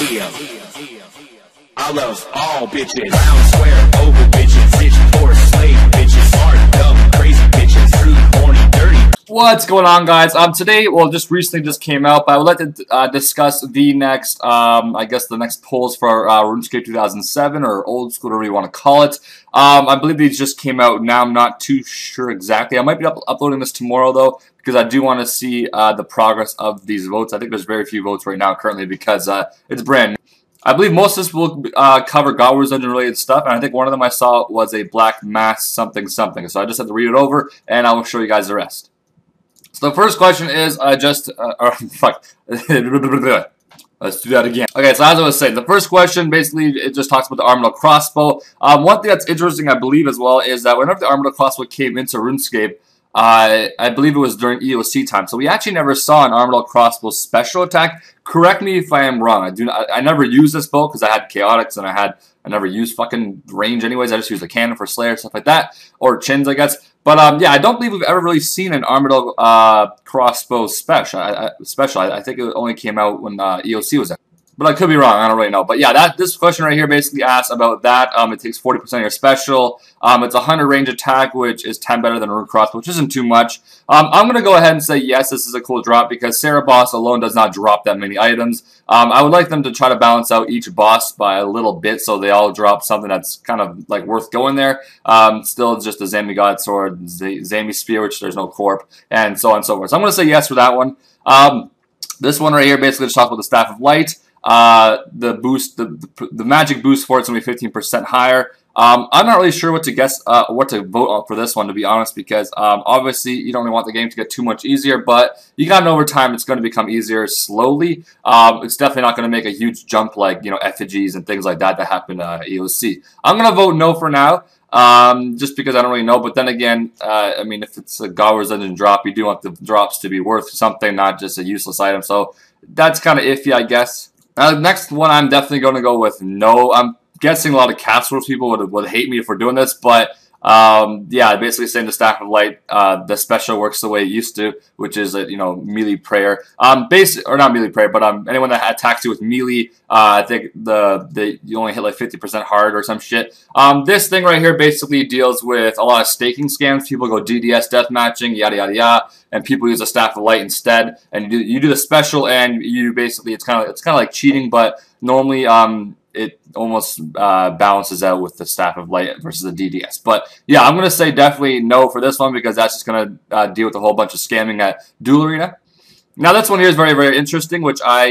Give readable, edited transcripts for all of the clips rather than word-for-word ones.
I love all bitches, round, square, oval bitches, bitch, poor, slave bitches, smart, dumb, crazy bitches, true, horny, dirty. What's going on, guys? Today, well, just recently came out, but I would like to discuss the next, I guess the next polls for RuneScape 2007, or old school, whatever you want to call it. I believe these just came out now. I'm not too sure exactly. I might be uploading this tomorrow, though, because I do want to see the progress of these votes. I think there's very few votes right now currently because it's brand new. I believe most of this will cover God Wars Dungeon related stuff, and I think one of them I saw was a black mass something something. So I just have to read it over, and I will show you guys the rest. So the first question is fuck. Let's do that again. Okay, so as I was saying, the first question basically it just talks about the Arma crossbow. One thing that's interesting, I believe, as well, is that whenever the Arma crossbow came into RuneScape, I believe it was during EOC time. So we actually never saw an Arma crossbow special attack. Correct me if I am wrong. I never used this bow because I had chaotics and I never used fucking range anyways. I just used a cannon for Slayer, stuff like that, or chins, I guess. But yeah, I don't believe we've ever really seen an Arma crossbow special. I think it only came out when EOC was there. But I could be wrong. I don't really know. But yeah, this question right here basically asks about that. It takes 40% of your special. It's a 100 range attack, which is 10 better than a rune crossbow, which isn't too much. I'm going to go ahead and say yes, this is a cool drop because Sarah Boss alone does not drop that many items. I would like them to try to balance out each boss by a little bit so they all drop something that's kind of like worth going there. Still just a Zami God Sword, Zami Spear, which there's no corp, and so on and so forth. So I'm going to say yes for that one. This one right here basically just talks about the Staff of Light. The boost, the magic boost for it's going to be 15% higher. I'm not really sure what to guess, what to vote on for this one, to be honest, because obviously you don't really want the game to get too much easier, but you got to know over time it's going to become easier slowly. It's definitely not going to make a huge jump like, you know, effigies and things like that happened at EOC. I'm going to vote no for now. Just because I don't really know, but then again, I mean, if it's a God Wars Dungeon drop, you do want the drops to be worth something, not just a useless item, so that's kind of iffy, I guess. Next one, I'm definitely going to go with no. I'm guessing a lot of Cast Wars people would hate me for doing this, but yeah, basically saying the Staff of Light, the special works the way it used to, which is you know, melee prayer. Or not melee prayer, but anyone that attacks you with melee, I think you only hit like 50% hard or some shit. This thing right here basically deals with a lot of staking scams. People go DDS death matching, yada yada yada, and people use a Staff of Light instead. And you do the special, and you basically it's kind of like cheating, but normally it almost balances out with the Staff of Light versus the DDS. But yeah, I'm going to say definitely no for this one because that's just going to deal with a whole bunch of scamming at Duel Arena. Now this one here is very, very interesting, which I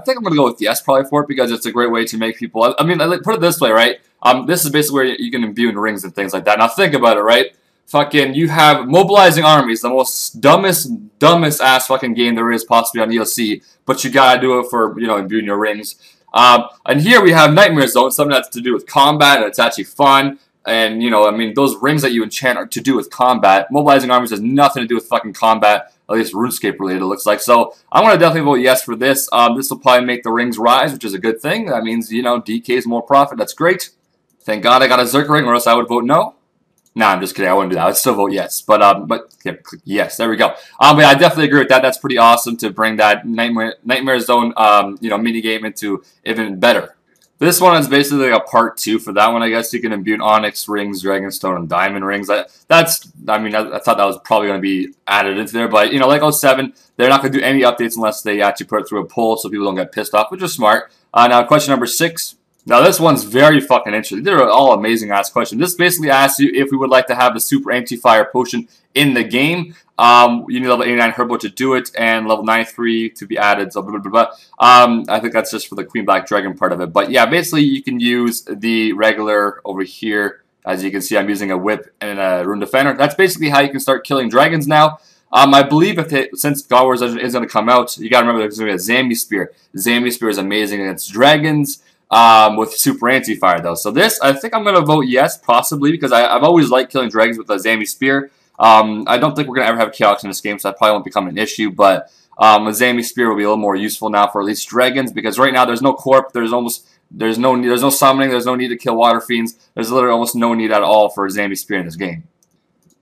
think I'm going to go with yes probably for it because it's a great way to make people, I mean, put it this way, right? This is basically where you can imbue in rings and things like that. Now think about it, right? Fucking, you have mobilizing armies, the most dumbest ass fucking game there is possibly on ELC, but you gotta do it for, you know, imbuing your rings. And here we have Nightmare Zone, something that's to do with combat, and it's actually fun. And, you know, I mean, those rings that you enchant are to do with combat. Mobilizing armies has nothing to do with fucking combat, at least RuneScape related, it looks like. So, I'm going to definitely vote yes for this. This will probably make the rings rise, which is a good thing. That means, you know, DK is more profit. That's great. Thank God I got a Zerk ring, or else I would vote no. Nah, I'm just kidding. I wouldn't do that. I'd still vote yes. But yeah, click yes. There we go. But yeah, I definitely agree with that. That's pretty awesome to bring that Nightmare Zone, you know, mini game into even better. This one is basically like a part 2 for that one. I guess you can imbue Onyx rings, Dragonstone, and Diamond rings. I mean, I thought that was probably going to be added into there. But, you know, like 07, they're not going to do any updates unless they actually put it through a poll so people don't get pissed off, which is smart. Now, question number 6. Now, this one's very fucking interesting. They're all amazing-ass questions. This basically asks you if we would like to have the Super Anti-Fire Potion in the game. You need level 89 Herbo to do it, and level 93 to be added, so blah, blah, blah, blah. I think that's just for the Queen Black Dragon part of it. But yeah, basically, you can use the regular over here. As you can see, I'm using a Whip and a Rune Defender. That's basically how you can start killing dragons now. I believe since God Wars Dungeon is going to come out, you got to remember there's going to be a Zami Spear. Zami Spear is amazing against dragons. With super anti-fire though. So this, I think I'm going to vote yes, possibly, because I've always liked killing dragons with a Zami Spear. I don't think we're going to ever have chaos in this game, so that probably won't become an issue, but a Zami Spear will be a little more useful now for at least dragons, because right now there's no corp, there's no summoning, there's no need to kill water fiends, there's literally almost no need at all for a Zami Spear in this game.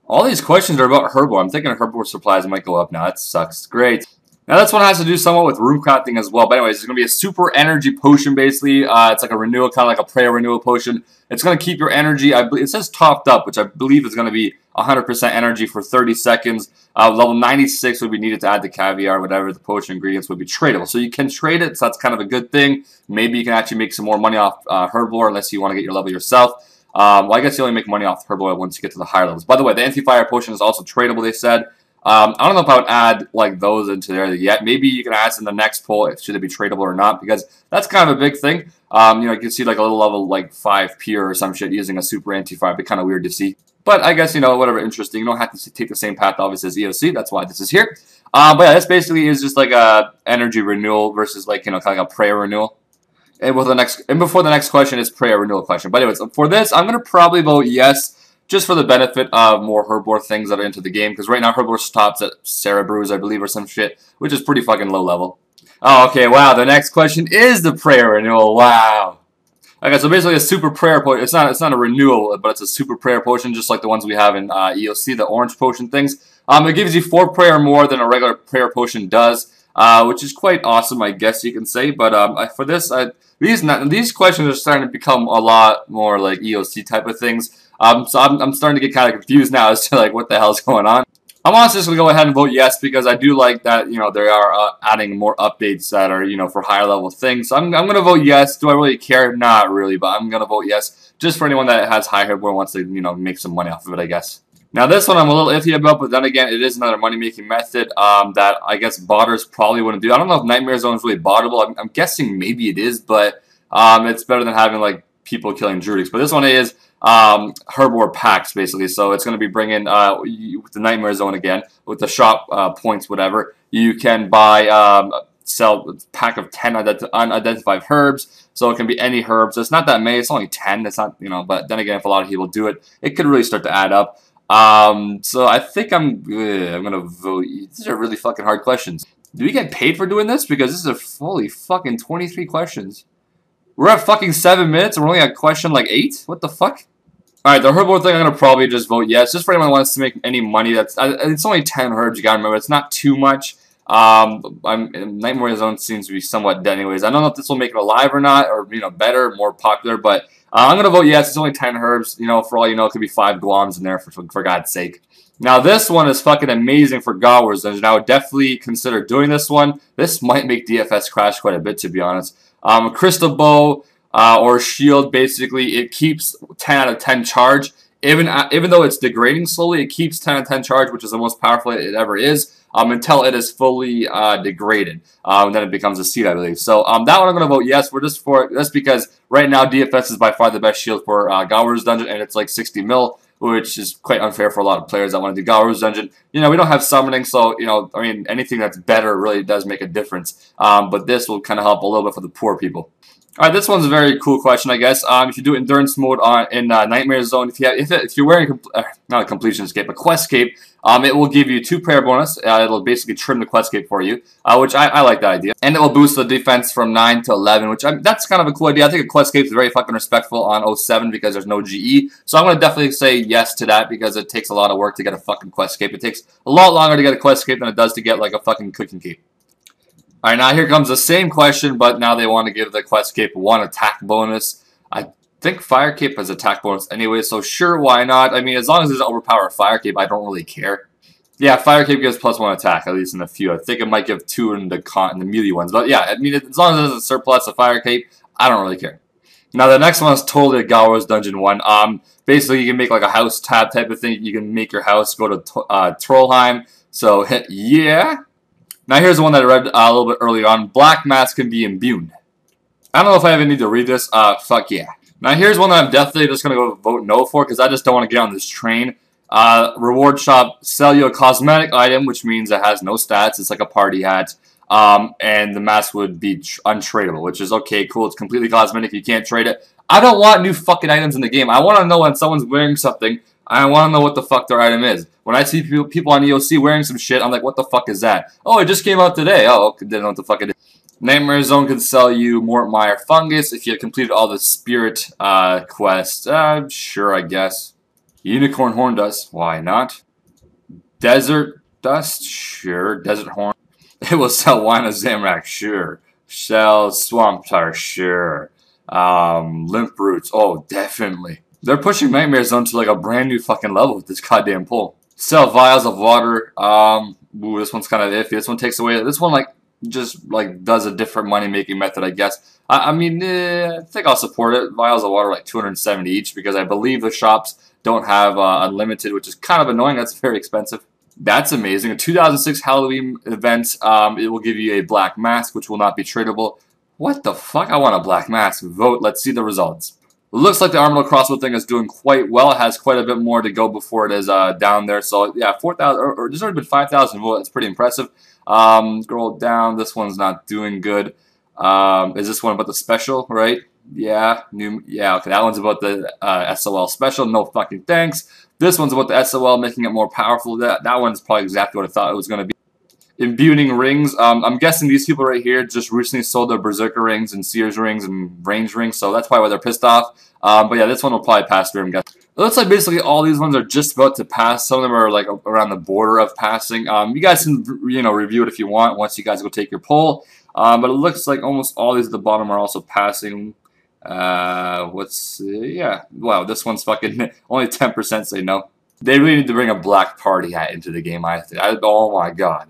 All these questions are about Herbo. I'm thinking Herbo supplies might go up now. That sucks. Great. Now this one has to do somewhat with room crafting as well. But anyways, it's going to be a super energy potion basically. It's like a renewal, kind of like a prayer renewal potion. It's going to keep your energy, I believe, it says topped up, which I believe is going to be 100% energy for 30 seconds. Level 96 would be needed to add the caviar, whatever. The potion ingredients would be tradable. So you can trade it, so that's kind of a good thing. Maybe you can actually make some more money off herbivore unless you want to get your level yourself. Well, I guess you only make money off herbivore once you get to the higher levels. By the way, the anti-fire potion is also tradable, they said. I don't know if I would add like those into there yet. Maybe you can ask in the next poll should it be tradable or not, because that's kind of a big thing. You can see like a little level like 5 pure or some shit using a super anti-fire. It'd be kind of weird to see. But I guess, whatever, interesting. You don't have to take the same path, obviously, as EOC. That's why this is here. But yeah, this basically is just like a energy renewal versus like, kind of like a prayer renewal. And before the next question is prayer renewal question. But anyways, for this, I'm going to probably vote yes, just for the benefit of more herbivore things that are into the game. Because right now, herbivore stops at Cerebrus, I believe, or some shit, which is pretty fucking low level. Oh, okay, wow, the next question is the prayer renewal. Wow. Okay, so basically a super prayer potion. It's not a renewal, but it's a super prayer potion, just like the ones we have in EOC, the orange potion things. It gives you 4 prayer more than a regular prayer potion does, which is quite awesome, I guess you can say. But for this, these questions are starting to become a lot more like EOC type of things. So I'm starting to get kind of confused now as to like what the hell's going on. I'm honestly just going to go ahead and vote yes, because I do like that, they are adding more updates that are, for higher level things. So I'm going to vote yes. Do I really care? Not really, but I'm going to vote yes, just for anyone that has high herbivore and wants to, make some money off of it, I guess. Now this one I'm a little iffy about, but then again, it is another money-making method that I guess botters probably wouldn't do. I don't know if Nightmare Zone is really bottable. I'm guessing maybe it is, but it's better than having like people killing Druidics. But this one is herbivore packs basically, so it's going to be bringing with the Nightmare Zone again with the shop points, whatever. You can buy sell a pack of 10 unidentified herbs, so it can be any herbs. It's not that many, it's only 10. It's not, but then again, if a lot of people do it, it could really start to add up. So I think I'm gonna vote. These are really fucking hard questions. Do we get paid for doing this? Because this is a fully fucking 23 questions. We're at fucking 7 minutes and we're only at question like 8? What the fuck? Alright, the herbivore thing I'm gonna probably just vote yes. Just for anyone who wants to make any money. It's only 10 herbs, you gotta remember. It's not too much. Nightmare Zone seems to be somewhat dead anyways. I don't know if this will make it alive or not, or better, more popular, but I'm gonna vote yes. It's only 10 herbs. For all you know, it could be 5 Gloms in there for God's sake. Now this one is fucking amazing for Gowers Dungeon. I would definitely consider doing this one. This might make DFS crash quite a bit, to be honest. Crystal Bow or Shield, basically, it keeps 10 out of 10 charge. Even though it's degrading slowly, it keeps 10 out of 10 charge, which is the most powerful it ever is, until it is fully degraded. Then it becomes a seed, I believe. So that one I'm going to vote yes. We're just for that's because right now DFS is by far the best shield for Gowers Dungeon, and it's like 60 mil, which is quite unfair for a lot of players that want to do Gowers Dungeon. We don't have summoning, so I mean, anything that's better really does make a difference. But this will kind of help a little bit for the poor people. Alright, this one's a very cool question, I guess. If you do endurance mode in Nightmare Zone, if you're wearing not a completion escape, a quest cape, it will give you 2 prayer bonus. It'll basically trim the quest cape for you, which I like that idea. And it will boost the defense from 9 to 11, which that's kind of a cool idea. I think a quest cape is very fucking respectful on 07 because there's no GE. So I'm gonna definitely say yes to that because it takes a lot of work to get a fucking quest cape. It takes a lot longer to get a quest cape than it does to get like a fucking cooking cape. Alright, now here comes the same question, but now they want to give the quest cape 1 attack bonus. I think fire cape has attack bonus anyway, so sure, why not? I mean, as long as it doesn't overpower fire cape, I don't really care. Yeah, fire cape gives +1 attack, at least in a few. I think it might give 2 in the melee ones, but yeah, I mean, as long as it doesn't surplus a fire cape, I don't really care. Now the next one is totally a Gowers Dungeon one. Basically, you can make like a house tab type of thing. You can make your house go to Trollheim. So yeah. Now here's the one that I read a little bit earlier on. Black Mass can be imbued. I don't know if I even need to read this. Fuck yeah. Now here's one that I'm definitely just going to go vote no for because I just don't want to get on this train. Reward shop, sell you a cosmetic item, which means it has no stats. It's like a party hat. And the mask would be untradeable, which is okay, cool. It's completely cosmetic. You can't trade it. I don't want new fucking items in the game. I want to know when someone's wearing something. I want to know what the fuck their item is. When I see people on EOC wearing some shit, I'm like, what the fuck is that? Oh, it just came out today. Oh, okay, didn't know what the fuck it is. Nightmare Zone can sell you Mortmire Fungus if you have completed all the Spirit quests. Sure, I guess. Unicorn Horn Dust, why not? Desert Dust, sure. Desert Horn. It will sell Wine of Zamrak, sure. Sell Swamp Tar, sure. Limp Roots, oh, definitely. They're pushing Nightmare Zone to like a brand new fucking level with this goddamn pull. Sell Vials of Water, ooh, this one's kind of iffy. This one takes away, this one like, just like does a different money making method, I guess. I mean, I think I'll support it. Vials of Water like 270 each because I believe the shops don't have unlimited, which is kind of annoying. That's very expensive. That's amazing. A 2006 Halloween event. It will give you a black mask, which will not be tradable. What the fuck? I want a black mask. Vote. Let's see the results. It looks like the Arma CrossBow thing is doing quite well. It has quite a bit more to go before it is down there. So yeah, 4,000 or there's already been 5,000 votes. That's pretty impressive. Scroll down. This one's not doing good. Is this one about the special, right? Yeah, yeah, okay, that one's about the SOL special, no fucking thanks. This one's about the SOL, making it more powerful. That one's probably exactly what I thought it was going to be. Imbuing rings, I'm guessing these people right here just recently sold their Berserker rings and Seers rings and Range rings, so that's probably why they're pissed off. But yeah, this one will probably pass through, I'm guessing. It looks like basically all these ones are just about to pass. Some of them are like around the border of passing. You guys can, review it if you want once you guys go take your poll. But it looks like almost all these at the bottom are also passing. Yeah, wow, this one's fucking, only 10% say no. They really need to bring a black party hat into the game, I think. Oh my god.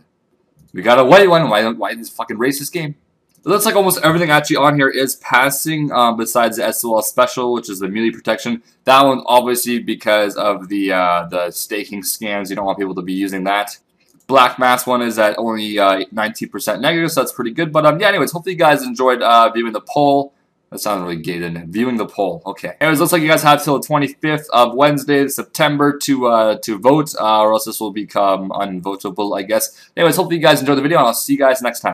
We got a white one, why this fucking racist game? It looks like almost everything actually on here is passing, besides the SOL special, which is the melee protection. That one, obviously, because of the staking scams, you don't want people to be using that. Black Mass one is at only 19% negative, so that's pretty good. But yeah, anyways, hopefully you guys enjoyed viewing the poll. That sounded really gay, didn't it? Viewing the poll. Okay. Anyways, looks like you guys have till the 25th of Wednesday, September, to vote, or else this will become unvotable, I guess. Anyways, hopefully you guys enjoyed the video, and I'll see you guys next time.